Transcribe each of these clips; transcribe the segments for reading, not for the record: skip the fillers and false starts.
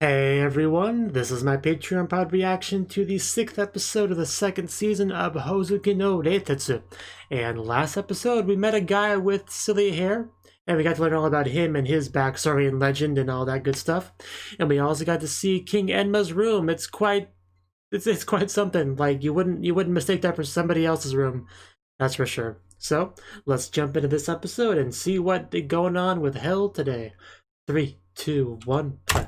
Hey everyone, this is my Patreon pod reaction to the 6th episode of the 2nd season of Hoozuki no Reitetsu. And last episode we met a guy with silly hair, and we got to learn all about him and his backstory and legend and all that good stuff. And we also got to see King Enma's room. It's quite something. Like you wouldn't mistake that for somebody else's room. That's for sure. So let's jump into this episode and see what's going on with hell today. 3, 2, 1, play.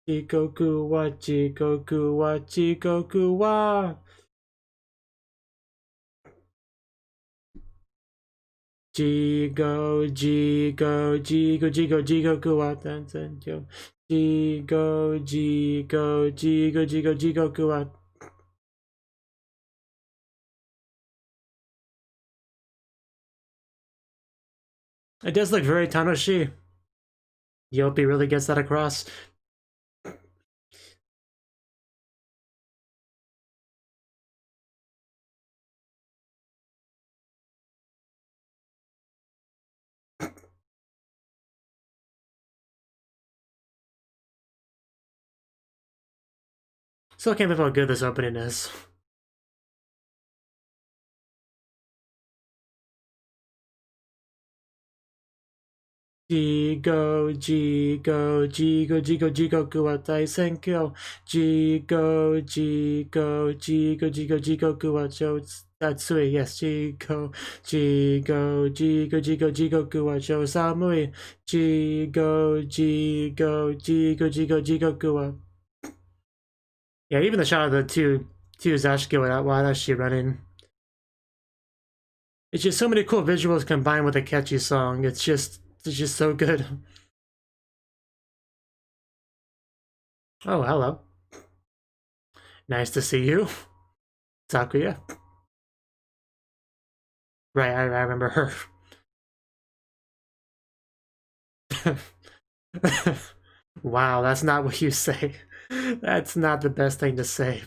Jigoku wa Jigoku wa Jigoku wa Jigoku wa Jigoku wa. It does look very Tanoshi. Yopi really gets that across. Still can't believe how good this opening is. Jigoku wa Taisenkyo. Jigoku wa Tatsui. Yes, Jigoku wa Samui. Jigoku wa. Yeah, even the shot of the two Zashiki Wadashi running. It's just so many cool visuals combined with a catchy song. It's just so good. Oh, hello. Nice to see you, Sakuya. Right, I remember her. Wow, that's not what you say. That's not the best thing to say.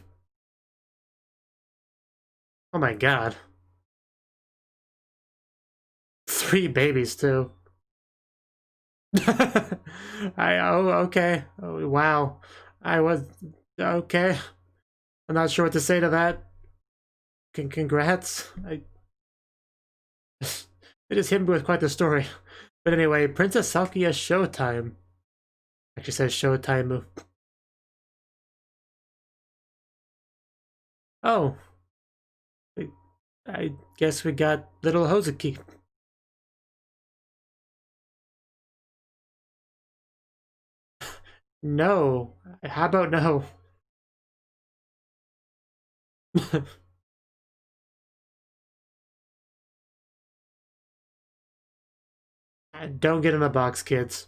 Oh my god. 3 babies, too. Okay. Oh, wow. I was okay. I'm not sure what to say to that. Congrats. It just hit me with quite the story. But anyway, Princess Sakuya showtime. Actually says showtime. Oh. I guess we got little Hoozuki. No. How about no? Don't get in the box, kids.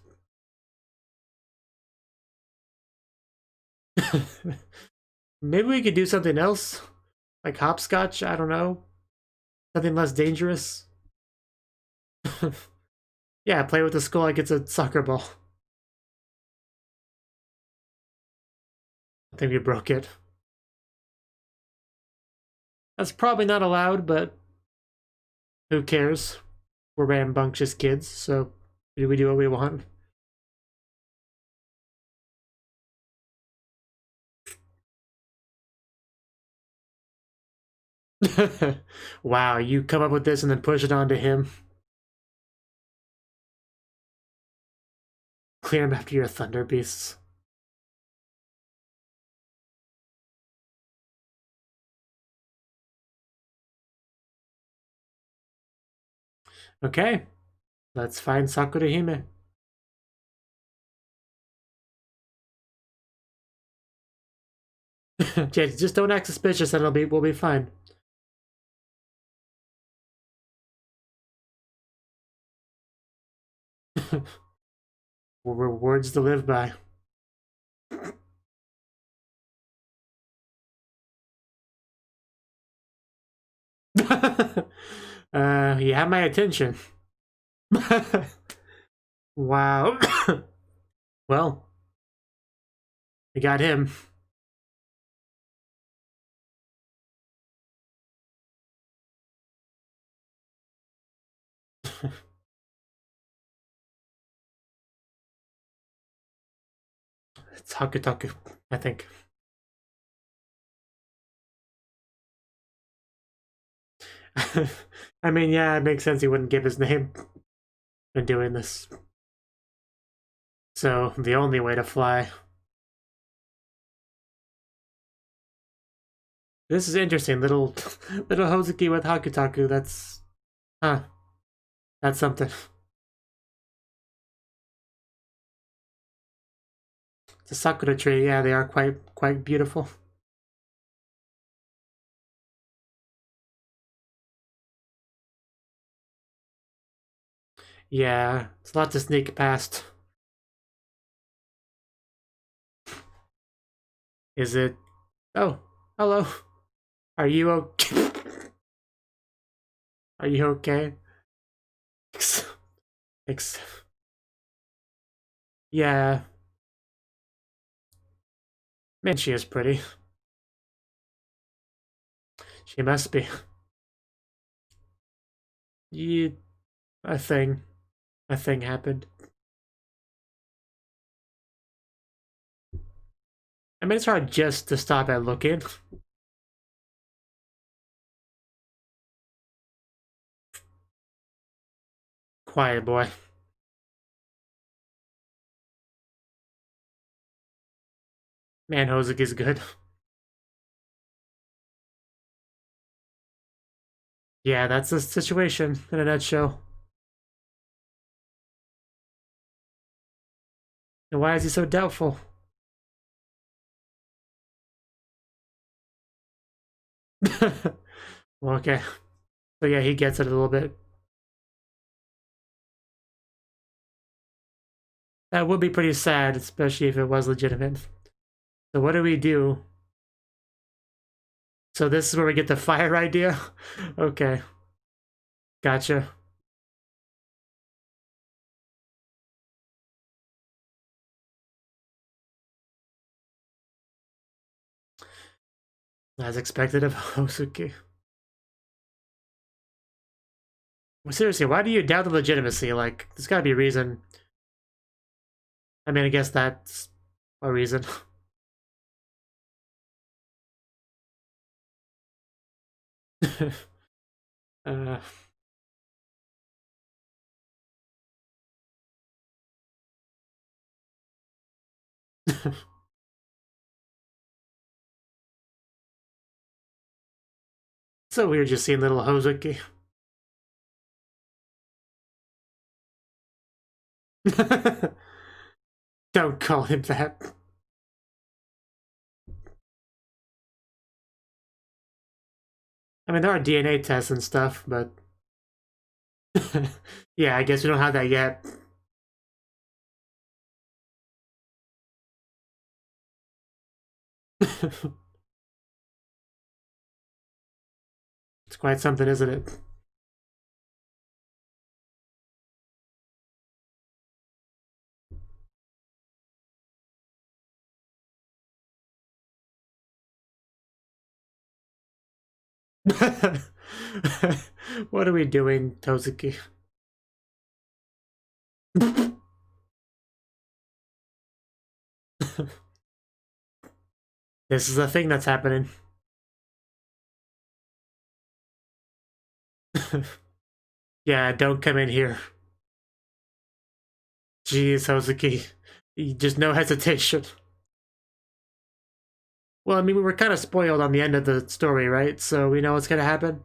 Maybe we could do something else? Like hopscotch? I don't know. Something less dangerous? Yeah, play with the skull like it's a soccer ball. I think we broke it. That's probably not allowed, but who cares? We're rambunctious kids, so we do what we want. Wow, you come up with this and then push it onto him. Clear him after your thunder beasts. Okay, let's find Sakura Hime. Just don't act suspicious and we'll be fine. Words to live by. You have my attention. Wow. Well, we got him. It's Hakutaku, I think. I mean, yeah, it makes sense he wouldn't give his name when doing this. So, the only way to fly. This is interesting, little Hoozuki with Hakutaku, that's... Huh. That's something. It's a sakura tree, yeah, they are quite beautiful. Yeah, it's a lot to sneak past. Is it? Oh, hello. Are you okay? Are you okay? Yeah. Man, she is pretty. She must be. You, a thing happened. I mean, it's hard just to stop at looking. Quiet boy. Man, Hoozuki's good. Yeah, that's the situation in a nutshell. And why is he so doubtful? Well, okay. So yeah, he gets it a little bit. That would be pretty sad, especially if it was legitimate. So what do we do? So this is where we get the fire idea? Okay. Gotcha. As expected of Hoozuki. Well, seriously, why do you doubt the legitimacy? Like, there's gotta be a reason. I mean, I guess that's a reason. uh... So weird just seeing little Hoozuki. Don't call him that. I mean, there are DNA tests and stuff, but... yeah, I guess we don't have that yet. It's quite something, isn't it? What are we doing, Hoozuki? This is a thing that's happening. Yeah, don't come in here. Jeez, Hoozuki. Just no hesitation. Well, I mean, we were kind of spoiled on the end of the story, right? So we know what's gonna happen.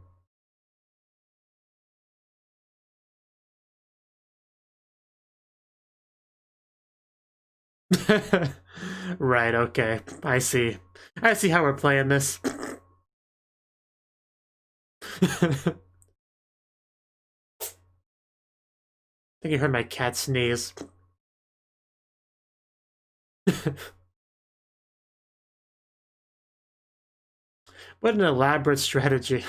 Right, okay. I see. I see how we're playing this. I think you heard my cat sneeze. What an elaborate strategy.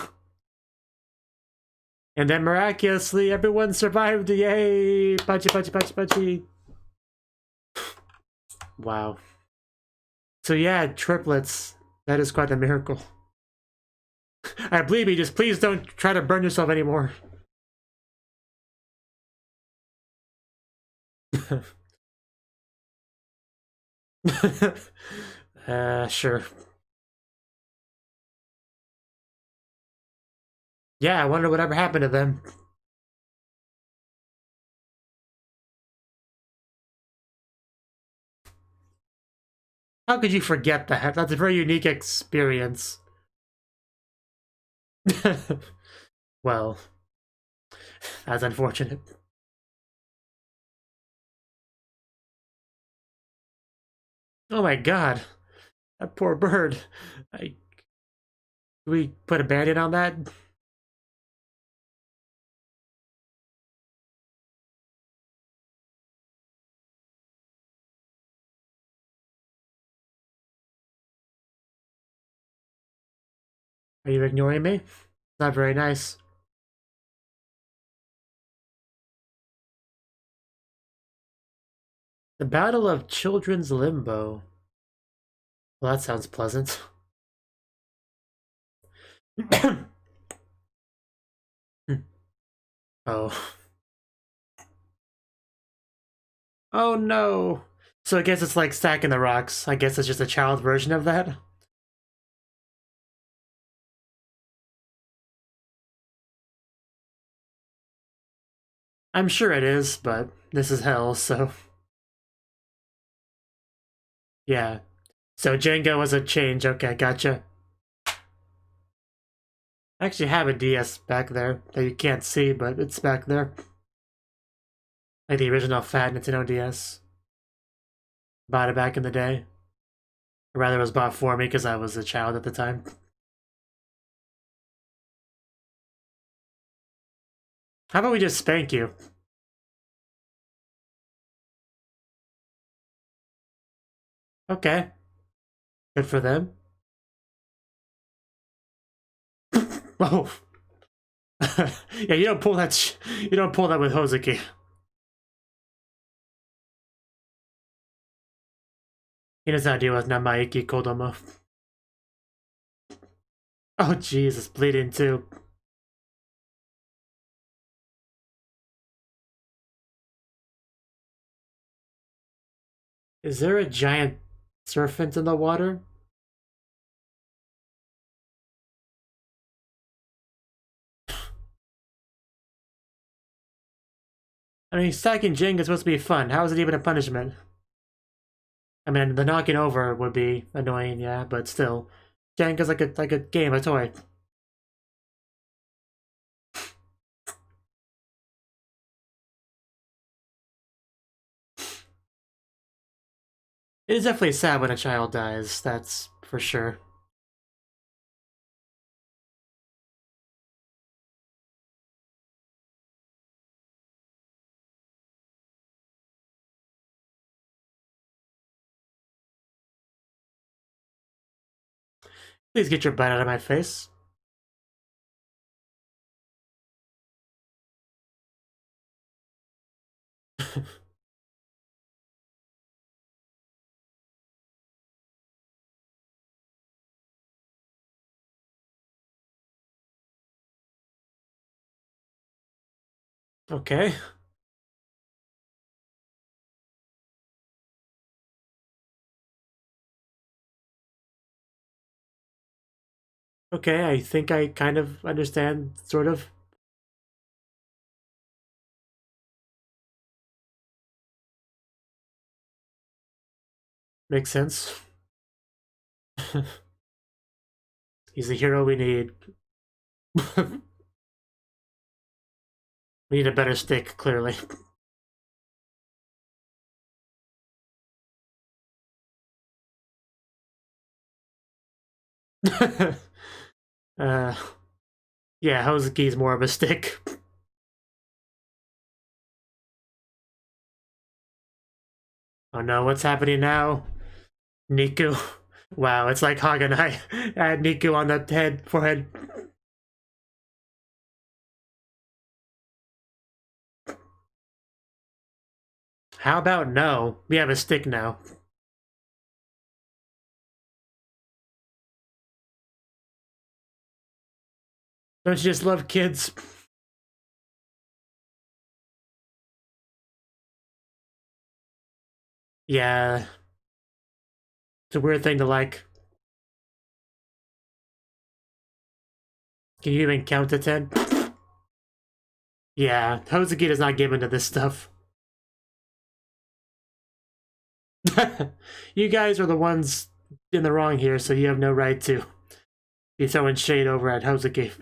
And then miraculously, everyone survived. Yay! Punchy, punchy, punchy, punchy. Wow. So yeah, triplets. That is quite a miracle. I believe me, just please don't try to burn yourself anymore. Sure. Yeah, I wonder whatever happened to them. How could you forget that? That's a very unique experience. Well, that's unfortunate. Oh my god, that poor bird. I, we put a band-aid on that? Are you ignoring me? Not very nice. The Battle of Children's Limbo. Well, that sounds pleasant. Oh. Oh no. So I guess it's like stacking the rocks. I guess it's just a child version of that. I'm sure it is, but this is hell, so yeah. So Jenga was a change. Okay, gotcha. I actually have a DS back there that you can't see, but it's back there. Like the original fat Nintendo DS. Bought it back in the day. Or rather, it was bought for me because I was a child at the time. How about we just spank you? Okay. Good for them. Oh. Yeah, you don't pull that. You don't pull that with Hoozuki. He knows how to deal with Namaiki Kodomo. Oh, Jesus, bleeding too. Is there a giant serpent in the water? I mean, stacking Jenga is supposed to be fun. How is it even a punishment? I mean, the knocking over would be annoying, yeah, but still, Jenga's like a game, a toy. It is definitely sad when a child dies. That's for sure. Please get your butt out of my face. Okay. Okay, I think I kind of understand, sort of. Makes sense. He's the hero we need. We need a better stick, clearly. uh, yeah, Hoozuki's more of a stick. Oh no, what's happening now? Niku. Wow, it's like Haganai. Add Niku on the forehead. How about no? We have a stick now. Don't you just love kids? Yeah. It's a weird thing to like. Can you even count to 10? Yeah, Hoozuki does not give into this stuff. You guys are the ones in the wrong here, so you have no right to be throwing shade over at Hoozuki.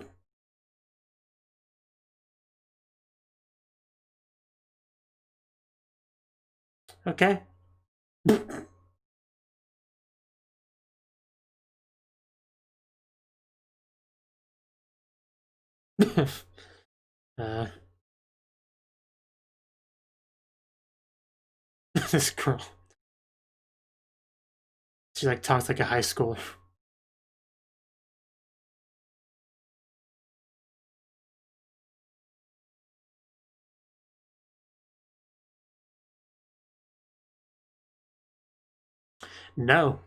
Okay. This girl. She like talks like a high schooler. No.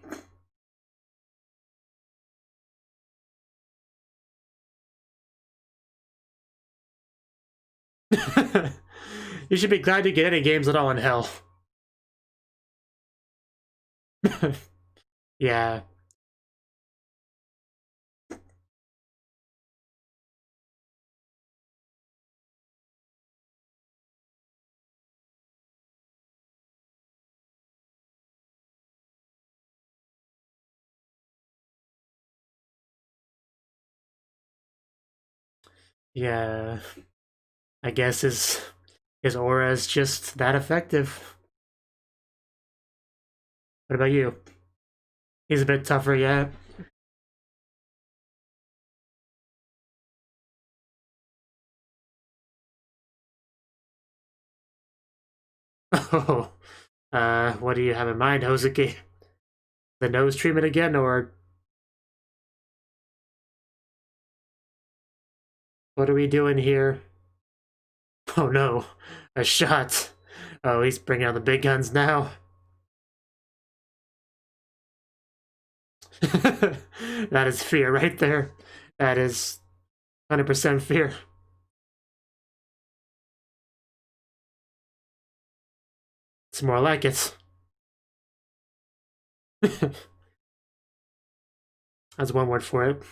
You should be glad to get any games at all in hell. Yeah. Yeah. I guess his aura is just that effective. What about you? He's a bit tougher, yeah. Oh. What do you have in mind, Hoozuki? The nose treatment again, or what are we doing here? Oh no, a shot. Oh, he's bringing out the big guns now. That is fear right there. That is 100% fear. It's more like it. That's one word for it.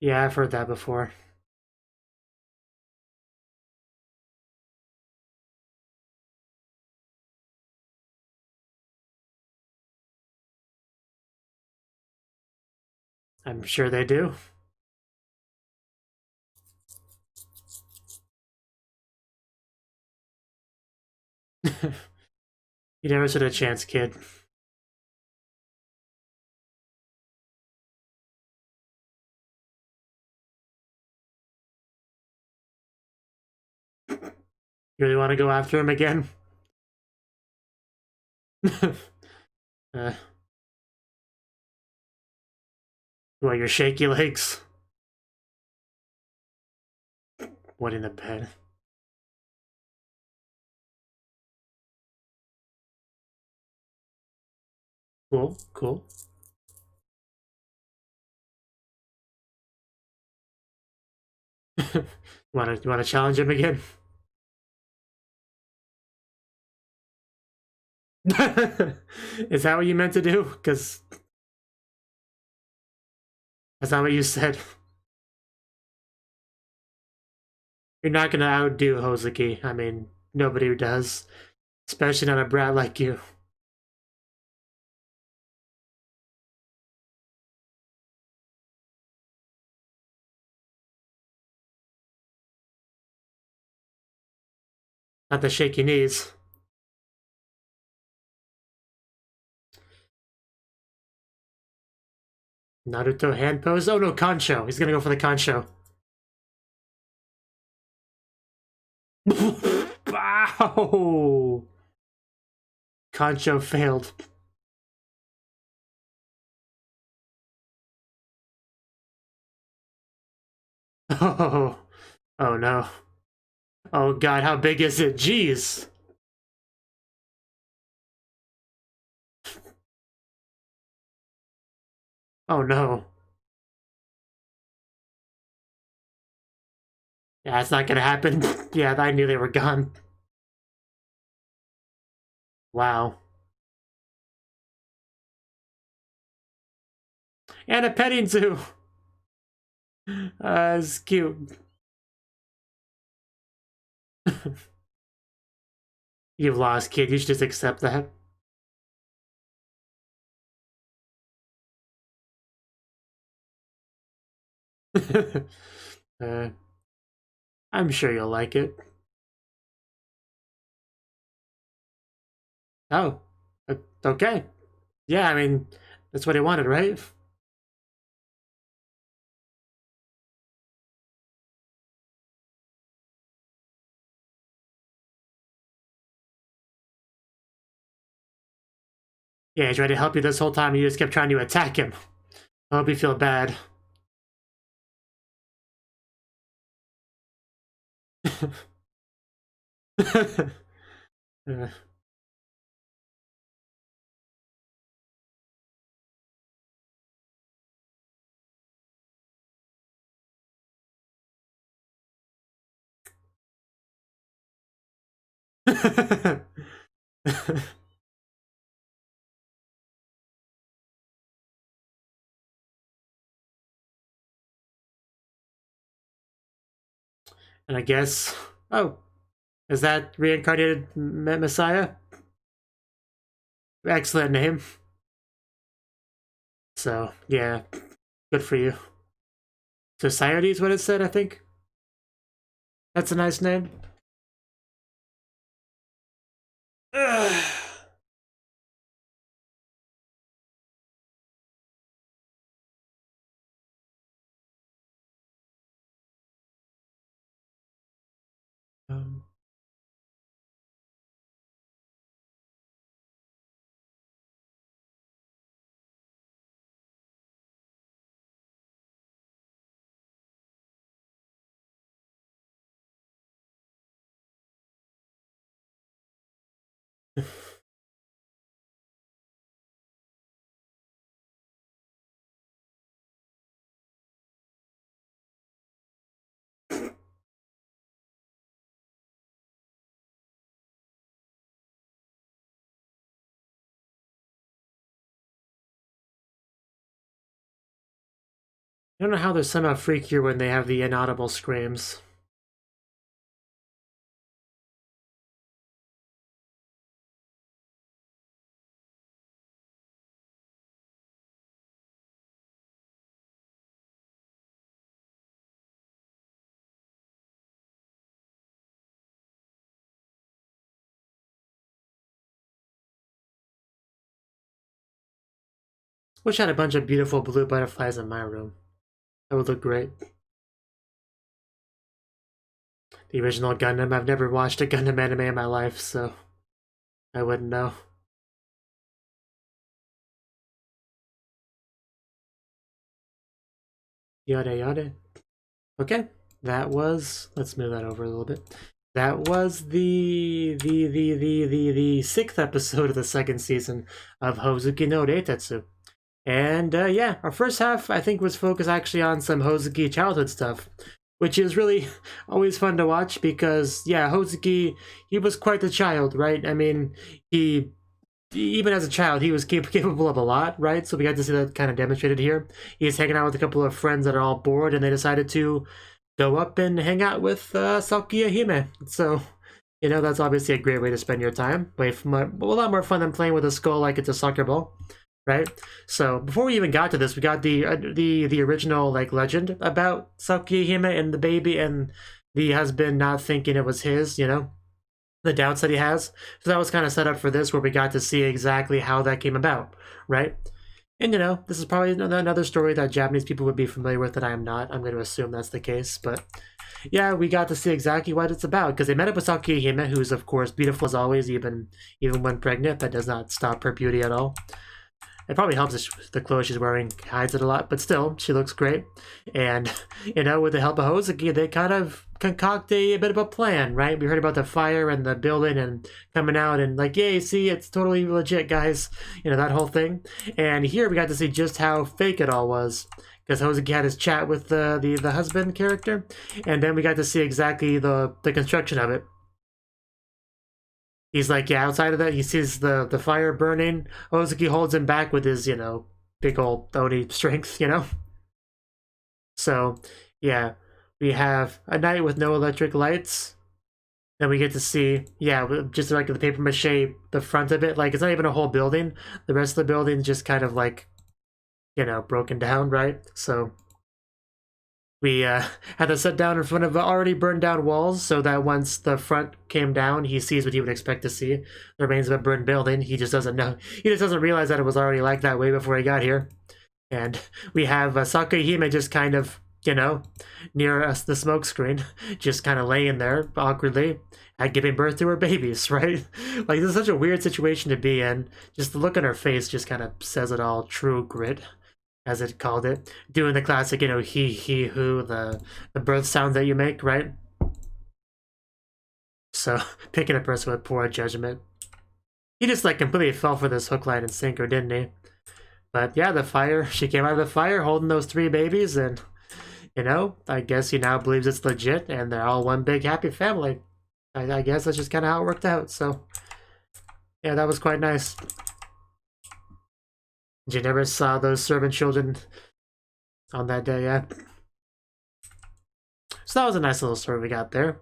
Yeah, I've heard that before. I'm sure they do. You never stood a chance, kid. You really want to go after him again? uh, what, your shaky legs? What in the bed? Cool, cool. You wanna challenge him again? Is that what you meant to do? Because that's not what you said. You're not gonna outdo Hoozuki. I mean, nobody does. Especially not a brat like you. Not the shaky knees. Naruto hand pose. Oh no, Concho. He's gonna go for the Concho. Wow! Concho failed. Oh, oh no. Oh god, how big is it? Jeez. Oh no. Yeah, that's not gonna happen. Yeah, I knew they were gone. Wow. And a petting zoo. It's cute. You've lost, kid. You should just accept that. I'm sure you'll like it. Oh, okay. Yeah, I mean, that's what he wanted, right? Yeah, he tried to help you this whole time, and you just kept trying to attack him. I hope you feel bad. And I guess, oh, is that reincarnated Messiah? Excellent name. So, yeah, good for you. Society is what it said, I think. That's a nice name. Um, I don't know how they're somehow freakier when they have the inaudible screams. Wish I had a bunch of beautiful blue butterflies in my room. That would look great. The original Gundam. I've never watched a Gundam anime in my life, so I wouldn't know. Yada yada. Okay, that was. Let's move that over a little bit. That was the 6th episode of the 2nd season of Hoozuki no Reitetsu. And yeah, our first half I think was focused actually on some Hoozuki childhood stuff, which is really always fun to watch because yeah, Hoozuki, he was quite the child, right? I mean, he even as a child he was capable of a lot, right? So we got to see that kind of demonstrated here. He's hanging out with a couple of friends that are all bored, and they decided to go up and hang out with Sakuya Hime. So you know that's obviously a great way to spend your time. A lot more fun than playing with a skull like it's a soccer ball. Right. So before we even got to this, we got the original like legend about Sakuya Hime and the baby and the husband not thinking it was his. You know, the doubts that he has. So that was kind of set up for this, where we got to see exactly how that came about, right? And you know, this is probably another story that Japanese people would be familiar with that I am not. I'm going to assume that's the case, but yeah, we got to see exactly what it's about, because they met up with Sakihime, who's of course beautiful as always, even when pregnant. That does not stop her beauty at all. It probably helps that the clothes she's wearing hides it a lot, but still, she looks great. And, you know, with the help of Hoozuki, they kind of concoct a bit of a plan, right? We heard about the fire and the building and coming out and like, yay, see, it's totally legit, guys. You know, that whole thing. And here we got to see just how fake it all was, because Hoozuki had his chat with the husband character, and then we got to see exactly the construction of it. He's like, yeah, outside of that, he sees the fire burning. Hoozuki holds him back with his, you know, big old Oni strength, you know? So, yeah, we have a night with no electric lights. Then we get to see, yeah, just like the paper mache, the front of it, like, it's not even a whole building. The rest of the building just kind of like, you know, broken down, right? So we had to sit down in front of already burned down walls, so that once the front came down, he sees what he would expect to see. The remains of a burned building. He just doesn't know. He just doesn't realize that it was already like that way before he got here. And we have Sakihime just kind of, you know, near us, the smoke screen, just kind of laying there awkwardly, giving birth to her babies, right? Like, this is such a weird situation to be in. Just the look on her face just kind of says it all. True grit, as it called it. Doing the classic, you know, he, who, the birth sound that you make, right? So, picking a person with poor judgment. He just, like, completely fell for this hook, line, and sinker, didn't he? But, yeah, the fire, she came out of the fire holding those 3 babies, and, you know, I guess he now believes it's legit, and they're all one big happy family. I guess that's just kind of how it worked out, so. Yeah, that was quite nice. You never saw those servant children on that day, yeah. So that was a nice little story we got there.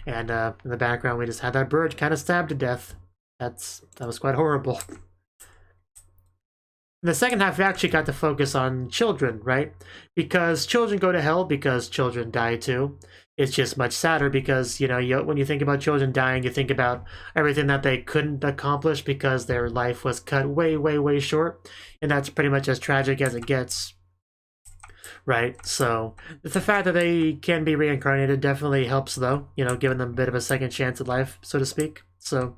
And in the background, we just had that bird kind of stabbed to death. That was quite horrible. In the second half, we actually got to focus on children, right? Because children go to hell because children die too. It's just much sadder because, you know, when you think about children dying, you think about everything that they couldn't accomplish because their life was cut way, way, way short. And that's pretty much as tragic as it gets, right? So the fact that they can be reincarnated definitely helps, though, you know, giving them a bit of a second chance at life, so to speak. So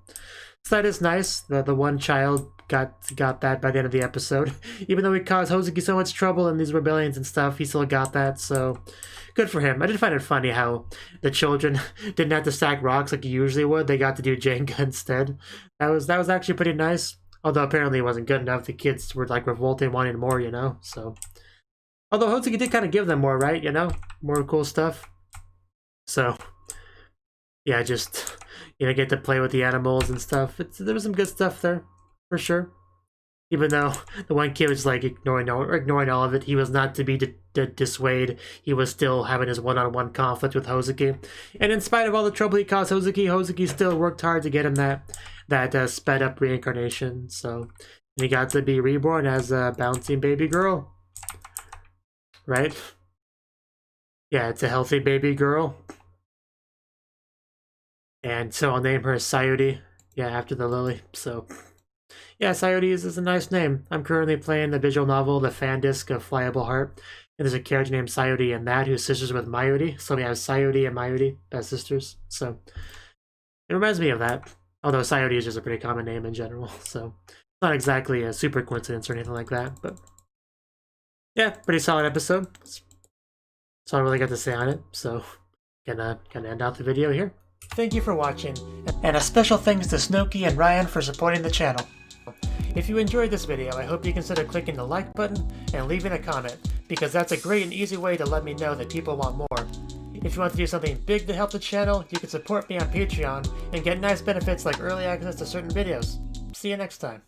that is nice. The one child got that by the end of the episode. Even though he caused Hoozuki so much trouble in these rebellions and stuff, he still got that, so good for him. I did find it funny how the children didn't have to stack rocks like you usually would. They got to do Jenga instead. That was actually pretty nice. Although apparently it wasn't good enough. The kids were like revolting, wanting more, you know, so. Although Hoozuki did kind of give them more, right, you know? More cool stuff. So, yeah, just, you know, get to play with the animals and stuff. There was some good stuff there, for sure. Even though the one kid was like ignoring all of it, he was not to be dissuaded. He was still having his one-on-one conflict with Hoozuki. And in spite of all the trouble he caused Hoozuki still worked hard to get him that sped-up reincarnation. So he got to be reborn as a bouncing baby girl. Right? Yeah, it's a healthy baby girl. And so I'll name her Sayuri. Yeah, after the lily. So yeah, Sayuri is a nice name. I'm currently playing the visual novel, The Fan Disc of Flyable Heart. And there's a character named Sayuri in that who's sisters with Mayuri. So we have Sayuri and Mayuri as sisters. So it reminds me of that. Although Sayuri is just a pretty common name in general. So it's not exactly a super coincidence or anything like that. But yeah, pretty solid episode. That's all I really got to say on it. So gonna end out the video here. Thank you for watching. And a special thanks to Cnouki and Ryan for supporting the channel. If you enjoyed this video, I hope you consider clicking the like button and leaving a comment, because that's a great and easy way to let me know that people want more. If you want to do something big to help the channel, you can support me on Patreon and get nice benefits like early access to certain videos. See you next time.